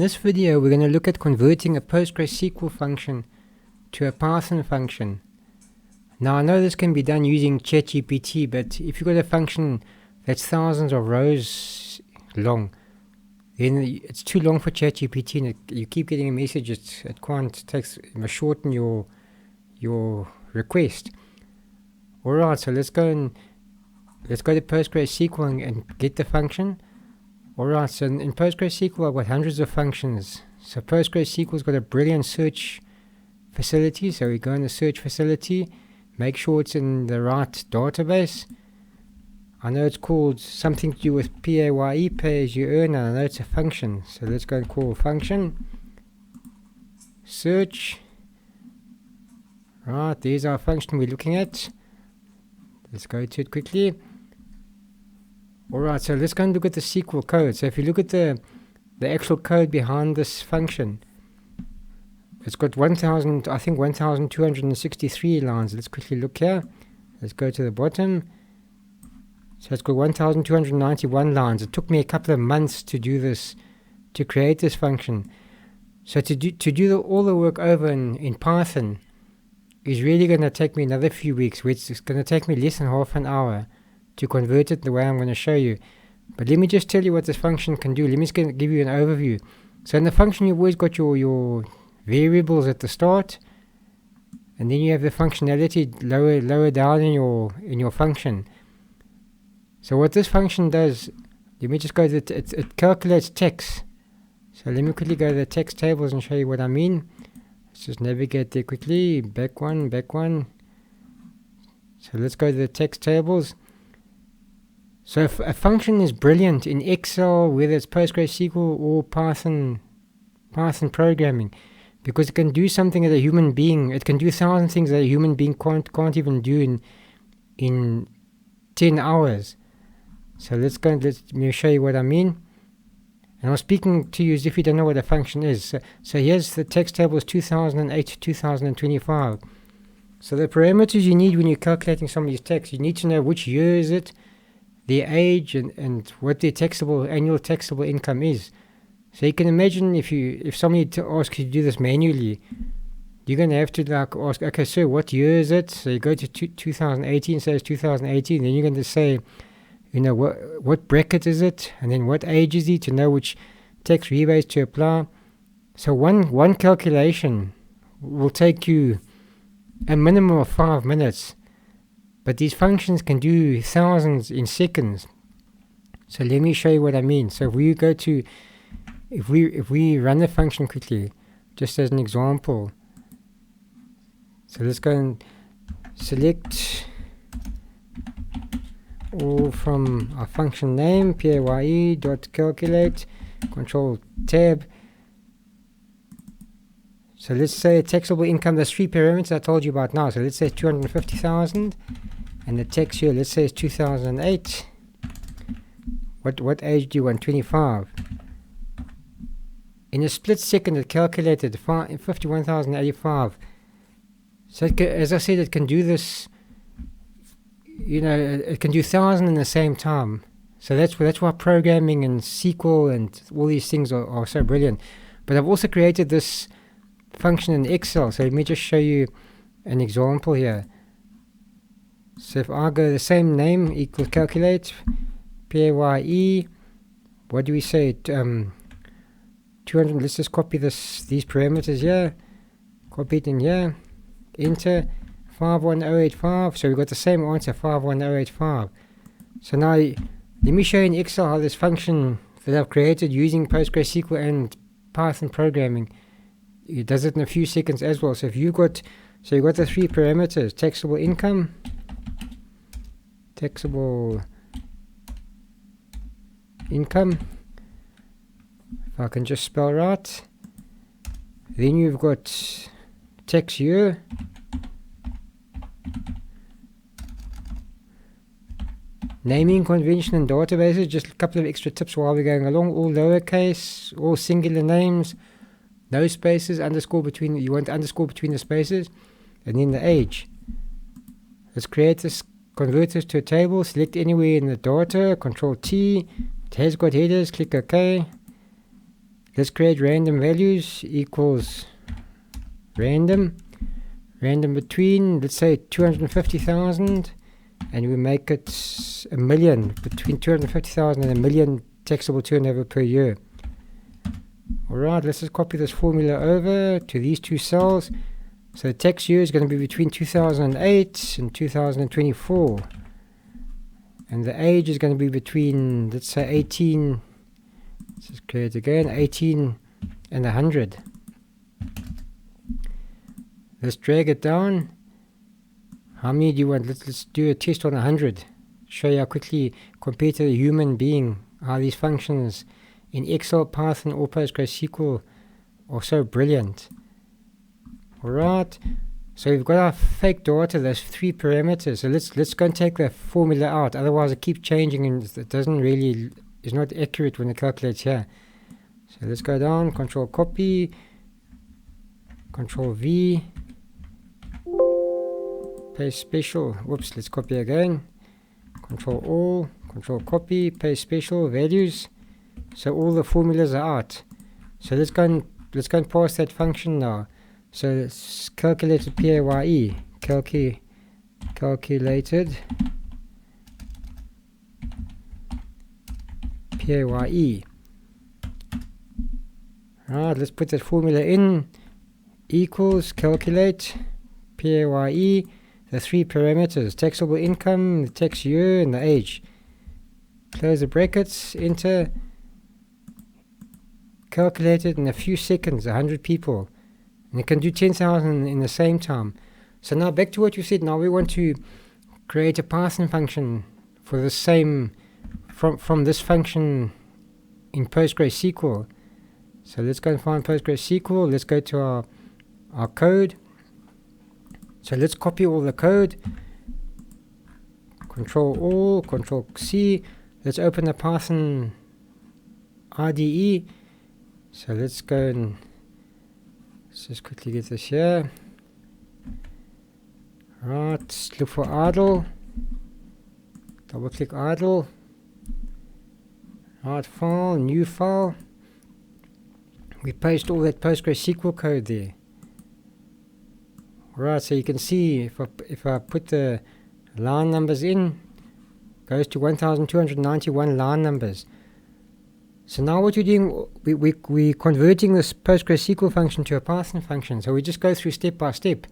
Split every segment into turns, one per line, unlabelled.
this video we're going to look at converting a PostgreSQL function to a Python function. Now I know this can be done using ChatGPT, but if you've got a function that's thousands of rows long, then it's too long for ChatGPT and you keep getting a message it can't shorten your request. Alright, so let's go to PostgreSQL and get the function. Alright, so in PostgreSQL I've got hundreds of functions. So PostgreSQL's got a brilliant search facility, so we go in the search facility, make sure it's in the right database. I know it's called something to do with PAYE, pay as you earn, and I know it's a function. So let's go and call function, search. Right, there's our function we're looking at. Let's go to it quickly. Alright, so let's go and look at the SQL code. So if you look at the actual code behind this function, it's got 1263 lines. Let's quickly look here. Let's go to the bottom. So it's got 1291 lines. It took me a couple of months to do this, to create this function. So to do all the work over in Python is really going to take me another few weeks, which is going to take me less than half an hour to convert it the way I'm going to show you. But let me just tell you what this function can do. Let me just give you an overview. So in the function you've always got your variables at the start, and then you have the functionality lower down in your function. So what this function does, let me just go to it calculates text. So let me quickly go to the text tables and show you what I mean. Let's just navigate there quickly, back one. So let's go to the text tables. So if a function is brilliant in Excel, whether it's PostgreSQL or Python programming, because it can do something that a human being, it can do 1,000 things that a human being can't even do in 10 hours. So let me show you what I mean. And I'm speaking to you as if you don't know what a function is. So here's the text tables 2008 to 2025. So the parameters you need when you're calculating somebody's text, you need to know which year is it, their age, and what their annual taxable income is. So you can imagine if somebody asks you to do this manually, you're going to have to ask, okay, sir, what year is it? So you go to 2018, say it's 2018, then you're going to say, what bracket is it, and then what age is he, to know which tax rebates to apply. So one calculation will take you a minimum of 5 minutes. But these functions can do thousands in seconds. So let me show you what I mean. So if we run the function quickly, just as an example. So let's go and select all from our function name, paye.calculate, control tab. So let's say taxable income, there's 3 parameters I told you about now. So let's say 250,000. And the text here, let's say it's 2008. What age do you want? 25. In a split second, it calculated 51,085. So as I said, it can do this. It can do 1,000 in the same time. So that's why programming and SQL and all these things are so brilliant. But I've also created this function in Excel. So let me just show you an example here. So if I go the same name equals calculate PAYE, what do we say? 200. Let's just copy these parameters here. Copy it in here. Enter 51085. So we got the same answer, 51085. So now let me show you in Excel how this function that I've created using PostgreSQL and Python programming, it does it in a few seconds as well. So you've got the 3 parameters: taxable income, if I can just spell right. Then you've got tax year, naming convention and databases. Just a couple of extra tips while we're going along. All lowercase, all singular names, no spaces, underscore between. You want underscore between the spaces, and then the age. Let's create this. Convert this to a table, select anywhere in the data, Control T, it has got headers, click OK. let's create random values equals random between, let's say 250,000, and we make it a million, between 250,000 and a million taxable turnover per year. Alright, let's just copy this formula over to these two cells. So the tax year is going to be between 2008 and 2024. And the age is going to be between, let's say 18, let's just create again, 18 and 100. Let's drag it down. How many do you want? Let's do a test on 100. Show you how quickly, compared to a human being, how these functions in Excel, Python, or PostgreSQL are so brilliant. Alright, so we've got our fake data, those 3 parameters. So let's go and take the formula out. Otherwise, it keeps changing and it doesn't really, is not accurate when it calculates here. So let's go down, Control Copy, Control V, paste special. Whoops, let's copy again. Control All, Control Copy, paste special values. So all the formulas are out. So let's go and pass that function now. So it's calculated PAYE, calculated PAYE. Right, let's put that formula in, equals calculate PAYE, the 3 parameters, taxable income, the tax year, and the age. Close the brackets, enter. Calculated in a few seconds, 100 people. And it can do 10,000 in the same time. So now back to what you said. Now we want to create a Python function for the same, from this function in PostgreSQL. So let's go and find PostgreSQL. Let's go to our code. So let's copy all the code. Control All, Control C. Let's open the Python IDE. So let's go and let's just quickly get this here. Right, let's look for idle. Double click idle. Right, file, new file. We paste all that PostgreSQL code there. Right, so you can see if I put the line numbers in, goes to 1291 line numbers. So now what you're doing, we're converting this PostgreSQL function to a Python function. So we just go through step by step.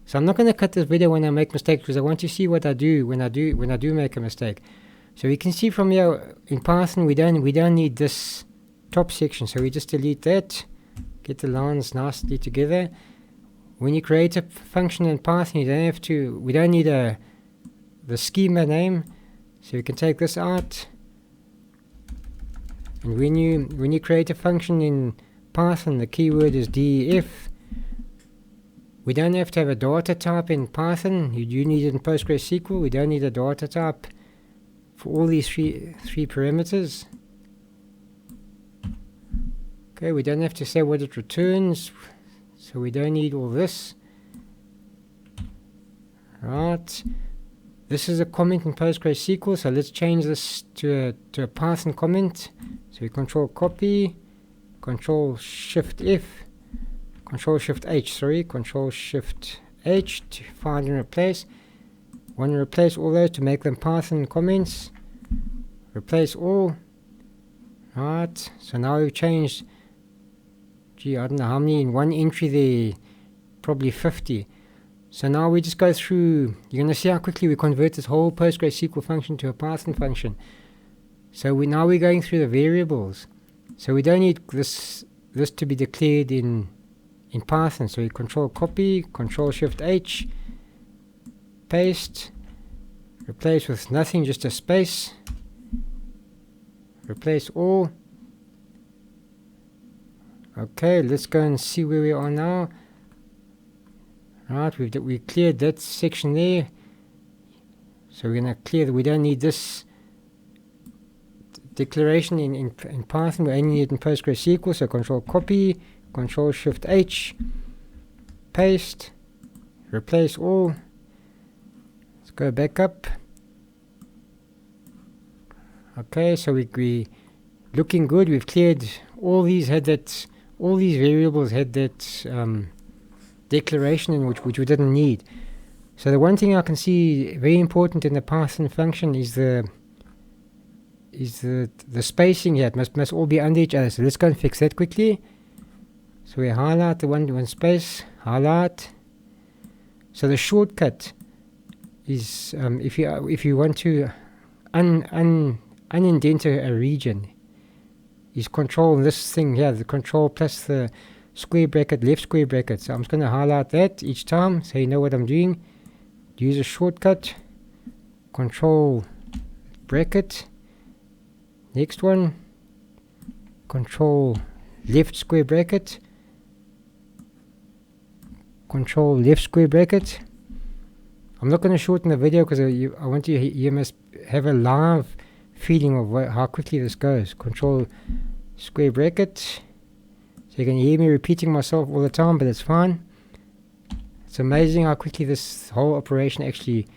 So I'm not going to cut this video when I make mistakes, because I want to see what I do when I do make a mistake. So we can see from here in Python we don't need this top section. So we just delete that, get the lines nicely together. When you create a function in Python, we don't need the schema name. So we can take this out. And when you create a function in Python, the keyword is def. We don't have to have a data type in Python. You do need it in PostgreSQL. We don't need a data type for all these three parameters. Okay, we don't have to say what it returns, so we don't need all this. Right. This is a comment in PostgreSQL, so let's change this to a Python comment. So we Control Copy, Control Shift F, Control Shift H, Control Shift H to find and replace. Want to replace all those to make them Python comments. Replace all. Right, so now we've changed, I don't know how many in one entry there, probably 50. So now we just go through, you're going to see how quickly we convert this whole PostgreSQL function to a Python function. So we're going through the variables. So we don't need this to be declared in Python. So we Control Copy, Control Shift H, paste, replace with nothing, just a space, replace all. Okay, let's go and see where we are now. Right, we cleared that section there. So we're going to clear that we don't need this declaration in Python. We only need it in PostgreSQL. So Control Copy, Control Shift H, paste, replace all. Let's go back up. Okay, so we looking good. We've cleared all these variables had that declaration in which we didn't need. So the one thing I can see very important in the Python function is the spacing here. It must all be under each other. So let's go and fix that quickly. So we highlight the one space, highlight. So the shortcut is if you want to unindent a region, is control this thing here, the control plus the square bracket, left square bracket. So I'm just going to highlight that each time so you know what I'm doing. Use a shortcut, control bracket, next one, control left square bracket, control left square bracket. I'm not going to shorten the video because I want you must have a live feeling of how quickly this goes. Control square bracket. So you can hear me repeating myself all the time, but it's fine. It's amazing how quickly this whole operation actually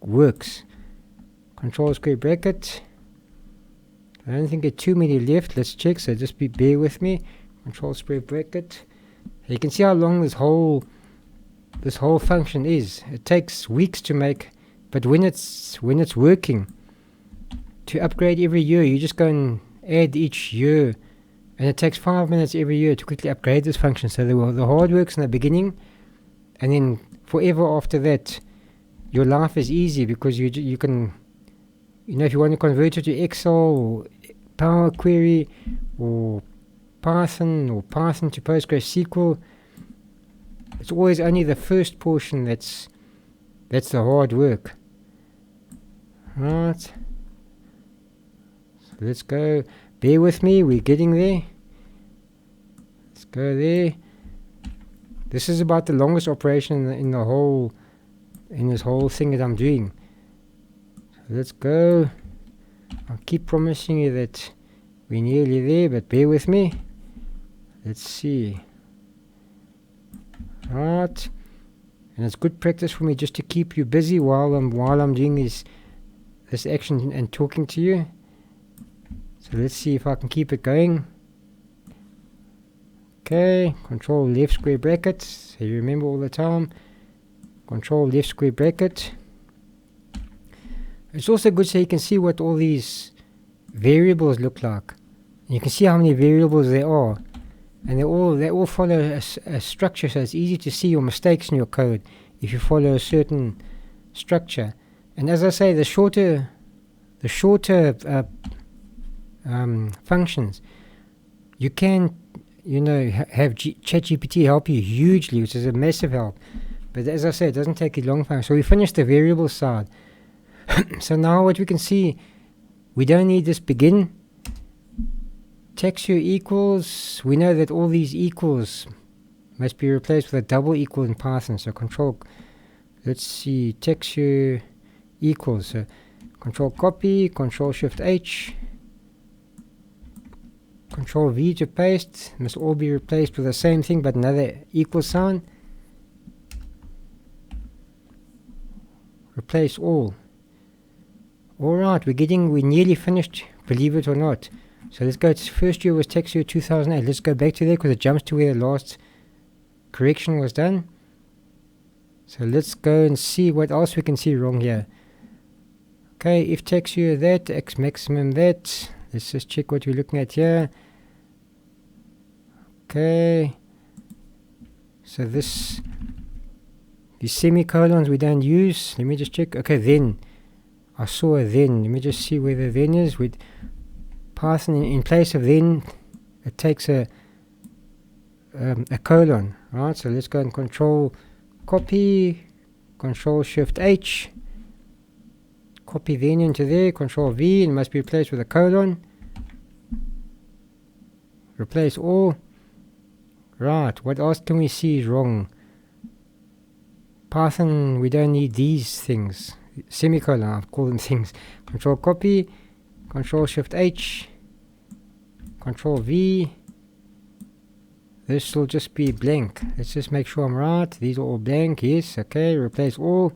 works. Control square bracket. I don't think there are too many left. Let's check. So just bear with me. Control square bracket. You can see how long this whole function is. It takes weeks to make, but when it's working, to upgrade every year, you just go and add each year, and it takes 5 minutes every year to quickly upgrade this function. So the hard works in the beginning, and then forever after that, your life is easy because you can, if you want to convert it to Excel or Power Query or Python to PostgreSQL, it's always only the first portion that's the hard work. Right. So let's go. Bear with me, we're getting there. Let's go there. This is about the longest operation in this whole thing that I'm doing. So let's go. I'll keep promising you that we're nearly there, but bear with me. Let's see. Right. And it's good practice for me just to keep you busy while I'm doing this action and talking to you. So let's see if I can keep it going. Okay, control left square bracket. So you remember all the time. Control left square bracket. It's also good so you can see what all these variables look like. You can see how many variables there are. And they all follow a structure, so it's easy to see your mistakes in your code if you follow a certain structure. And as I say, the shorter functions, you can have ChatGPT help you hugely, which is a massive help. But as I say, it doesn't take a long time. So we finished the variable side. So now what we can see, we don't need this begin. Texture equals, we know that all these equals must be replaced with a double equal in Python. So control, let's see, texture equals. So control copy, control shift H, control V to paste. Must all be replaced with the same thing but another equal sign. Replace all. Alright, we're nearly finished, believe it or not. So let's go, first year was tax year 2008. Let's go back to there because it jumps to where the last correction was done. So let's go and see what else we can see wrong here. Okay, if tax year that, x maximum that. Let's just check what we're looking at here. Okay. So these semicolons we don't use. Let me just check. Okay, then. I saw a then. Let me just see where the then is. With Python, in place of then, it takes a colon, right? So let's go and control copy, control shift H, copy then into there, control V, and it must be replaced with a colon. Replace all. Right, what else can we see is wrong? Python, we don't need these things. Semicolon, I'll call them things. Control copy, control shift H, control V. This will just be blank. Let's just make sure I'm right. These are all blank. Yes, okay. Replace all.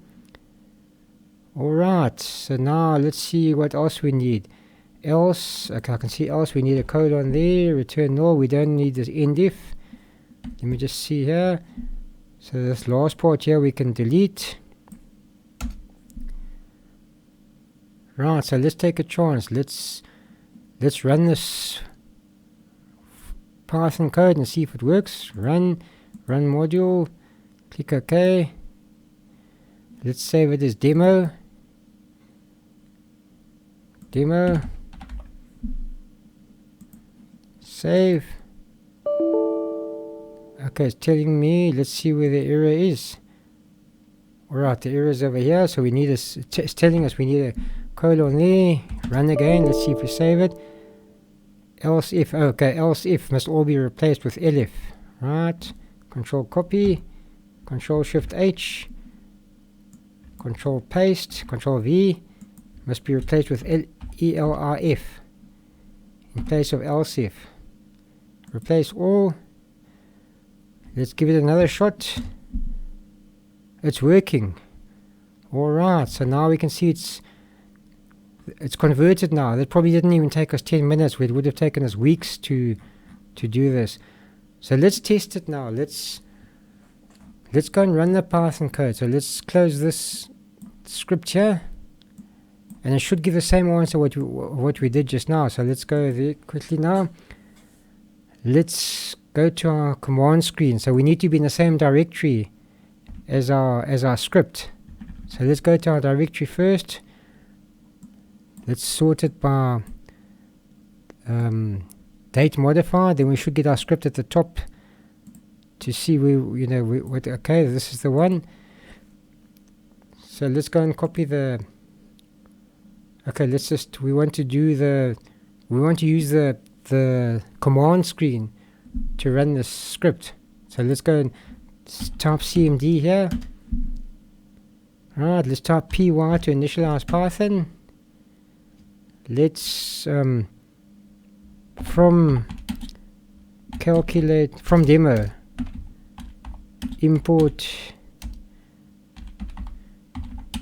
Alright, so now let's see what else we need. else. Okay, I can see else. We need a colon there. Return null. We don't need this end if. Let me just see here. So this last part here we can delete. Right, so let's take a chance. Let's run this Python code and see if it works. Run module. Click OK. Let's save it as demo. Save. Okay, it's telling me. Let's see where the error is. Alright, the error is over here. So we need it's telling us we need a colon there. Run again. Let's see if we save it. Else if. Okay, else if must all be replaced with elif. Right. Control copy. Control Shift H. Control paste. Control V. Must be replaced with elif in place of else if. Replace all. Let's give it another shot. It's working. Alright, so now we can see it's converted now. That probably didn't even take us 10 minutes. It would have taken us weeks to do this. So let's test it now. Let's go and run the Python code. So let's close this script here. And it should give the same answer what we did just now. So let's go there quickly now. Let's go to our command screen. So we need to be in the same directory as our script. So let's go to our directory first. Let's sort it by date modifier. Then we should get our script at the top to see what. Okay, this is the one. So let's go and copy the. Okay, we want to use the command screen to run this script. So let's go and type cmd here. Alright, let's type py to initialize Python. Let's from demo import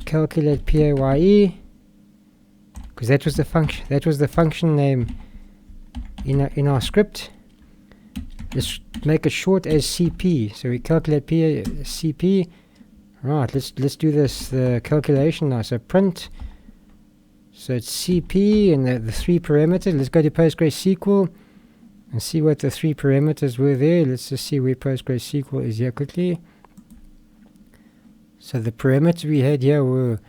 calculate PAYE, because that was the function name in our script. Let's make it short as CP. So we calculate CP. Right, let's do the calculation now. So print. So it's CP and the three parameters. Let's go to PostgreSQL and see what the three parameters were there. Let's just see where PostgreSQL is here quickly. So the parameters we had here were,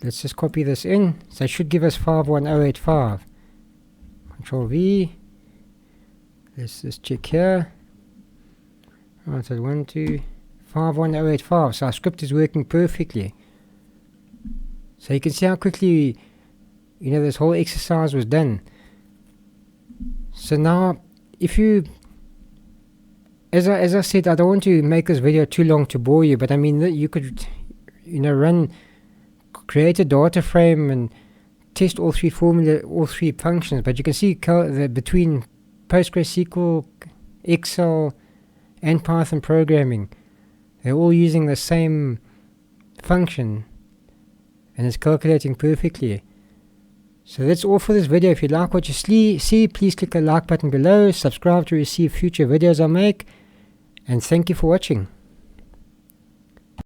let's just copy this in. So it should give us 51085. Control V. Let's just check here. Right, so 51085. So our script is working perfectly. So you can see how quickly this whole exercise was done. So now, if you, as I said, I don't want to make this video too long to bore you, but I mean, you could, create a data frame and test all three functions. But you can see between PostgreSQL, Excel, and Python programming, they're all using the same function, and it's calculating perfectly. So that's all for this video. If you like what you see, please click the like button below, subscribe to receive future videos I make, and thank you for watching.